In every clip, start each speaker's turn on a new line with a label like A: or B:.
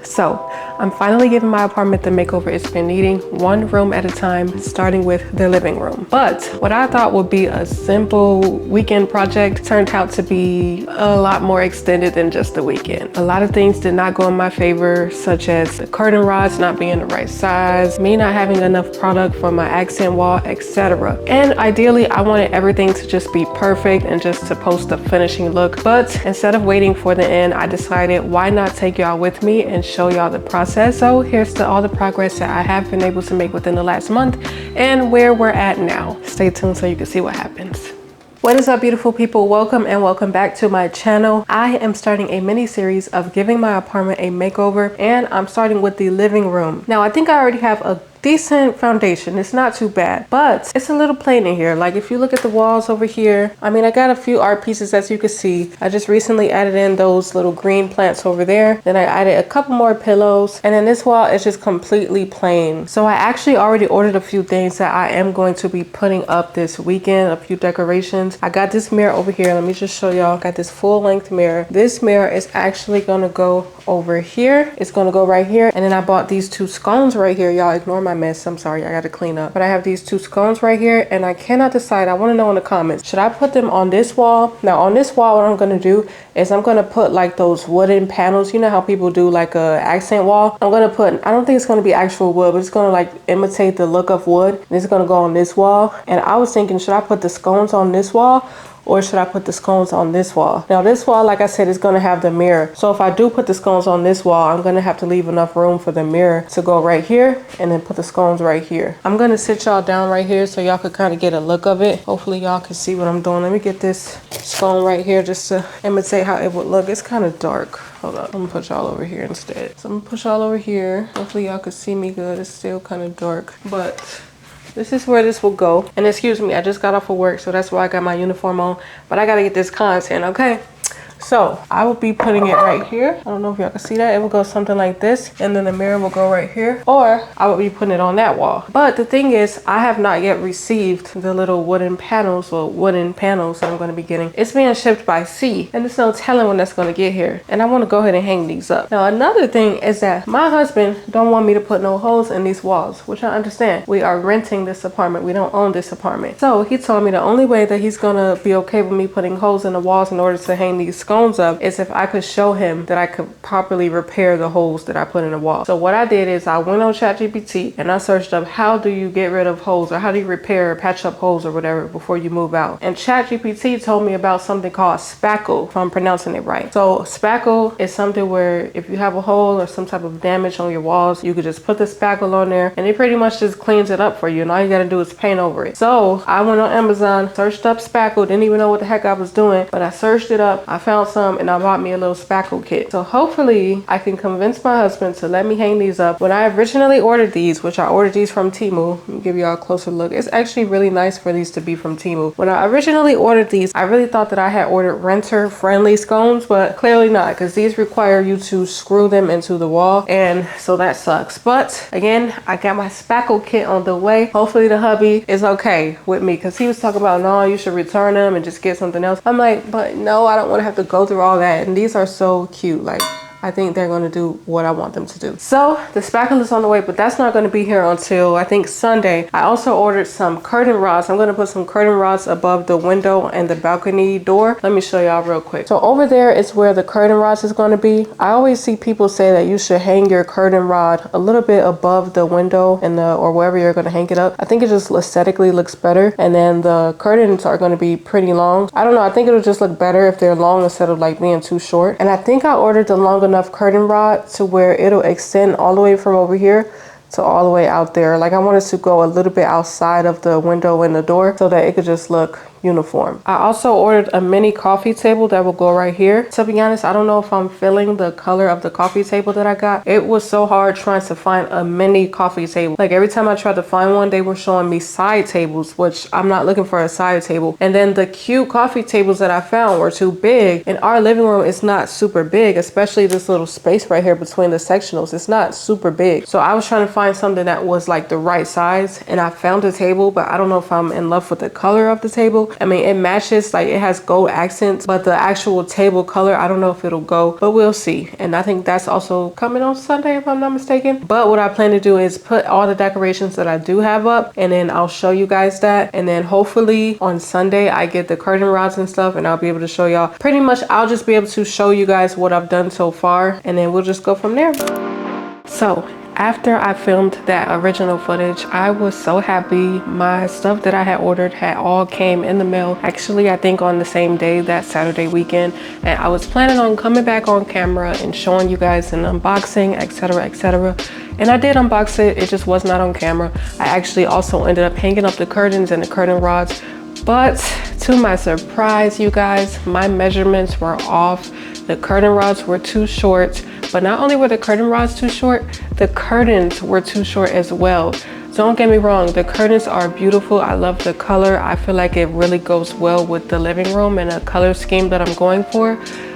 A: So I'm finally giving my apartment the makeover it's been needing, one room at a time, starting with the living room. But what I thought would be a simple weekend project turned out to be a lot more extended than just the weekend. A lot of things did not go in my favor, such as the curtain rods not being the right size, me not having enough product for my accent wall, etc. And ideally, I wanted everything to just be perfect and just to post a finishing look. But instead of waiting for the end, I decided why not take y'all with me and show y'all the process. So here's all the progress that I have been able to make within the last month and where we're at now. Stay tuned so you can see what happens. What is up, beautiful people? Welcome and welcome back to my channel. I am starting a mini series of giving my apartment a makeover, and I'm starting with the living room. Now, I think I already have a decent foundation. It's not too bad, but it's a little plain in here. Like if you look at the walls over here, I mean, I got a few art pieces, as you can see. I just recently added in those little green plants over there. Then I added a couple more pillows, and then this wall is just completely plain. So I actually already ordered a few things that I am going to be putting up this weekend, a few decorations. I got this mirror over here. Let me just show y'all. I got this full length mirror. This mirror is actually gonna go over here. It's gonna go right here. And then I bought these two scones right here. Y'all ignore my mess. I'm sorry, I gotta clean up. But I have these two scones right here, and I cannot decide. I want to know in the comments, should I put them on this wall? Now on this wall, what I'm gonna do is I'm gonna put like those wooden panels. You know how people do like a accent wall? I'm gonna put, I don't think it's gonna be actual wood, but it's gonna like imitate the look of wood. And it's gonna go on this wall. And I was thinking, should I put the scones on this wall, or should I put the scones on this wall? Now this wall, like I said, is gonna have the mirror. So if I do put the scones on this wall, I'm gonna have to leave enough room for the mirror to go right here and then put the scones right here. I'm gonna sit y'all down right here so y'all could kind of get a look of it. Hopefully y'all can see what I'm doing. Let me get this scone right here just to imitate how it would look. It's kind of dark. Hold on, I'm gonna put y'all over here instead. So I'm gonna put y'all over here. Hopefully y'all can see me good. It's still kind of dark, but this is where this will go. And excuse me, I just got off of work, so that's why I got my uniform on. But I gotta get this content, okay? So I will be putting it right here. I don't know if y'all can see that. It will go something like this, and then the mirror will go right here, or I will be putting it on that wall. But the thing is, I have not yet received the little wooden panels that I'm going to be getting. It's being shipped by sea, and there's no telling when that's going to get here. And I want to go ahead and hang these up. Now another thing is that my husband don't want me to put no holes in these walls, which I understand. We are renting this apartment. We don't own this apartment. So he told me the only way that he's gonna be okay with me putting holes in the walls in order to hang these scones up is if I could show him that I could properly repair the holes that I put in the wall. So what I did is I went on ChatGPT and I searched up, how do you get rid of holes, or how do you repair or patch up holes or whatever before you move out? And ChatGPT told me about something called spackle, if I'm pronouncing it right. So spackle is something where if you have a hole or some type of damage on your walls, you could just put the spackle on there and it pretty much just cleans it up for you, and all you gotta do is paint over it. So I went on Amazon, searched up spackle, didn't even know what the heck I was doing, but I searched it up, I found some, and I bought me a little spackle kit. So hopefully I can convince my husband to let me hang these up. When I originally ordered these, which I ordered these from Temu, let me give y'all a closer look. It's actually really nice for these to be from Temu. When I originally ordered these, I really thought that I had ordered renter friendly scones, but clearly not, because these require you to screw them into the wall, and so that sucks. But again, I got my spackle kit on the way. Hopefully the hubby is okay with me, because he was talking about, no, you should return them and just get something else. I'm like, but no, I don't want to have to go through all that. And these are so cute. Like, I think they're going to do what I want them to do. So the spackle is on the way, but that's not going to be here until I think Sunday. I also ordered some curtain rods. I'm going to put some curtain rods above the window and the balcony door. Let me show y'all real quick. So over there is where the curtain rods is going to be. I always see people say that you should hang your curtain rod a little bit above the window and or wherever you're going to hang it up. I think it just aesthetically looks better. And then the curtains are going to be pretty long. I don't know. I think it'll just look better if they're long instead of like being too short. And I think I ordered the long enough curtain rod to where it'll extend all the way from over here to all the way out there. Like I wanted to go a little bit outside of the window and the door so that it could just look uniform. I also ordered a mini coffee table that will go right here. To be honest, I don't know if I'm feeling the color of the coffee table that I got. It was so hard trying to find a mini coffee table. Like every time I tried to find one, they were showing me side tables, which I'm not looking for a side table. And then the cute coffee tables that I found were too big, and our living room is not super big, especially this little space right here between the sectionals. It's not super big. So I was trying to find something that was like the right size, and I found a table, but I don't know if I'm in love with the color of the table. beautiful. I mean, it matches, like it has gold accents, but the actual table color, I don't know if it'll go, but we'll see. And I think that's also coming on Sunday if I'm not mistaken. But what I plan to do is put all the decorations that I do have up, and then I'll show you guys that. And then hopefully on Sunday I get the curtain rods and stuff, and I'll be able to show y'all. Pretty much I'll just be able to show you guys what I've done so far, and then we'll just go from there. So after I filmed that original footage, I was so happy. My stuff that I had ordered had all came in the mail. Actually, I think on the same day, that Saturday weekend. And I was planning on coming back on camera and showing you guys an unboxing, etc, etc. And I did unbox it, it just was not on camera. I actually also ended up hanging up the curtains and the curtain rods. But to my surprise, you guys, my measurements were off. The curtain rods were too short, but not only were the curtain rods too short, the curtains were too short as well. Don't get me wrong, the curtains are beautiful. I love the color. I feel like it really goes well with the living room and a color scheme that I'm going for.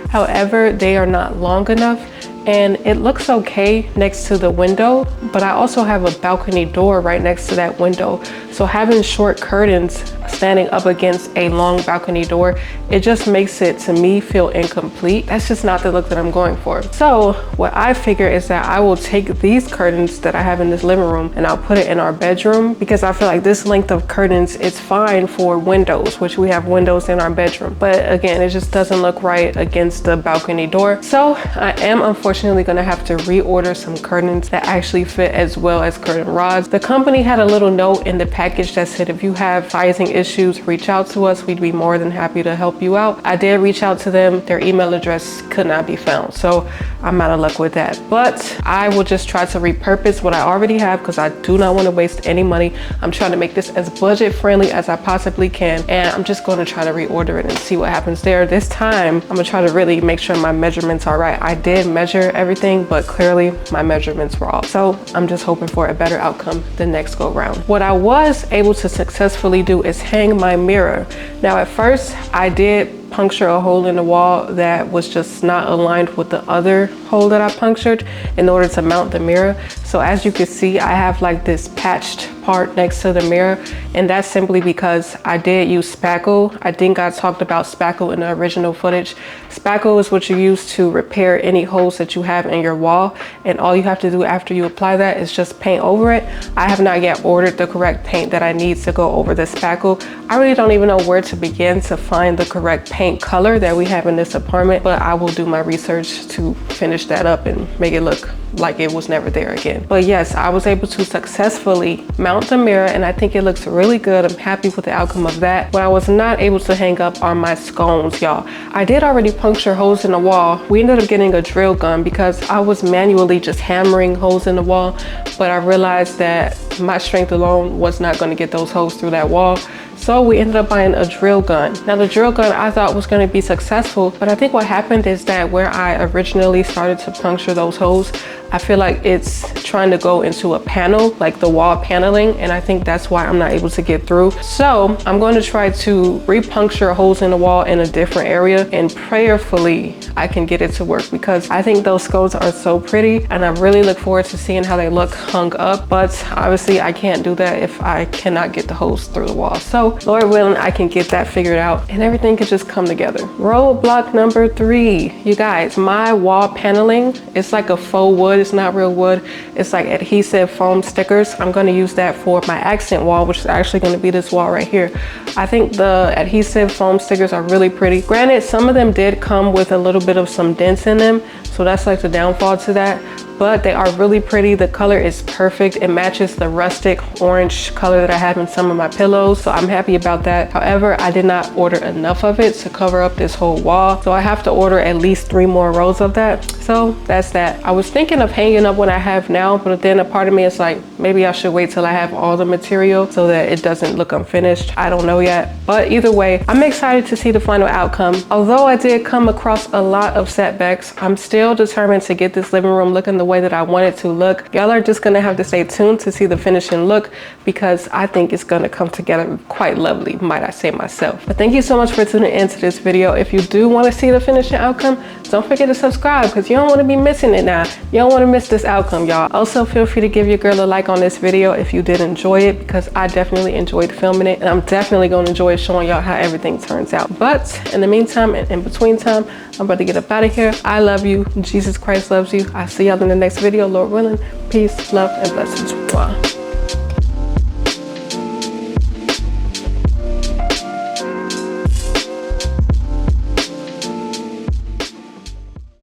A: However, they are not long enough, and it looks okay next to the window, but I also have a balcony door right next to that window. So having short curtains standing up against a long balcony door, it just makes it, to me, feel incomplete. That's just not the look that I'm going for. So what I figure is that I will take these curtains that I have in this living room and I'll put it in our bedroom, because I feel like this length of curtains is fine for windows, which we have windows in our bedroom. But again, it just doesn't look right against the balcony door. So I am unfortunately gonna have to reorder some curtains that actually fit as well as curtain rods. The company had a little note in the package that said, if you have sizing issues, reach out to us. We'd be more than happy to help you out. I did reach out to them. Their email address could not be found. So I'm out of luck with that. But I will just try to repurpose what I already have, because I do not want to waste any money. I'm trying to make this as budget friendly as I possibly can. And I'm just going to try to reorder it and see what happens there. This time, I'm going to try to really make sure my measurements are right. I did measure everything, but clearly my measurements were off. So I'm just hoping for a better outcome the next go round. What I was able to successfully do is hang my mirror. Now at first I did puncture a hole in the wall that was just not aligned with the other hole that I punctured in order to mount the mirror. So as you can see, I have like this patched part next to the mirror, and that's simply because I did use spackle. I think I talked about spackle in the original footage. Spackle is what you use to repair any holes that you have in your wall, and all you have to do after you apply that is just paint over it. I have not yet ordered the correct paint that I need to go over the spackle. I really don't even know where to begin to find the correct paint color that we have in this apartment, but I will do my research to finish that up and make it look like it was never there again. But yes, I was able to successfully mount the mirror, and I think it looks really good. I'm happy with the outcome of that. What I was not able to hang up are my scones, y'all. I did already puncture holes in the wall. We ended up getting a drill gun because I was manually just hammering holes in the wall, but I realized that my strength alone was not going to get those holes through that wall. So we ended up buying a drill gun. Now the drill gun I thought was going to be successful, but I think what happened is that where I originally started to puncture those holes, I feel like it's trying to go into a panel, like the wall paneling, and I think that's why I'm not able to get through. So I'm going to try to re-puncture holes in the wall in a different area, and prayerfully I can get it to work, because I think those scones are so pretty and I really look forward to seeing how they look hung up. But obviously I can't do that if I cannot get the holes through the wall. So Lord willing, I can get that figured out and everything can just come together. Roadblock number 3, you guys, my wall paneling, it's like a faux wood. It's not real wood. It's like adhesive foam stickers. I'm going to use that for my accent wall, which is actually going to be this wall right here. I think the adhesive foam stickers are really pretty. Granted, some of them did come with a little bit of some dents in them, so that's like the downfall to that. But they are really pretty. The color is perfect. It matches the rustic orange color that I have in some of my pillows, so I'm happy about that. However, I did not order enough of it to cover up this whole wall, so I have to order at least 3 more rows of that. So that's that. I was thinking of hanging up what I have now, but then a part of me is like, maybe I should wait till I have all the material so that it doesn't look unfinished. I don't know yet, but either way, I'm excited to see the final outcome. Although I did come across a lot of setbacks, I'm still determined to get this living room looking the way that I want it to look. Y'all are just gonna have to stay tuned to see the finishing look, because I think it's gonna come together quite lovely, might I say myself. But thank you so much for tuning into this video. If you do want to see the finishing outcome, don't forget to subscribe because you don't want to be missing it now. You don't want to miss this outcome, y'all. Also, feel free to give your girl a like on this video if you did enjoy it, because I definitely enjoyed filming it, and I'm definitely going to enjoy showing y'all how everything turns out. But in the meantime and in between time, I'm about to get up out of here. I love you. Jesus Christ loves you. I'll see y'all in the next video, Lord willing. Peace, love, and blessings. Mwah.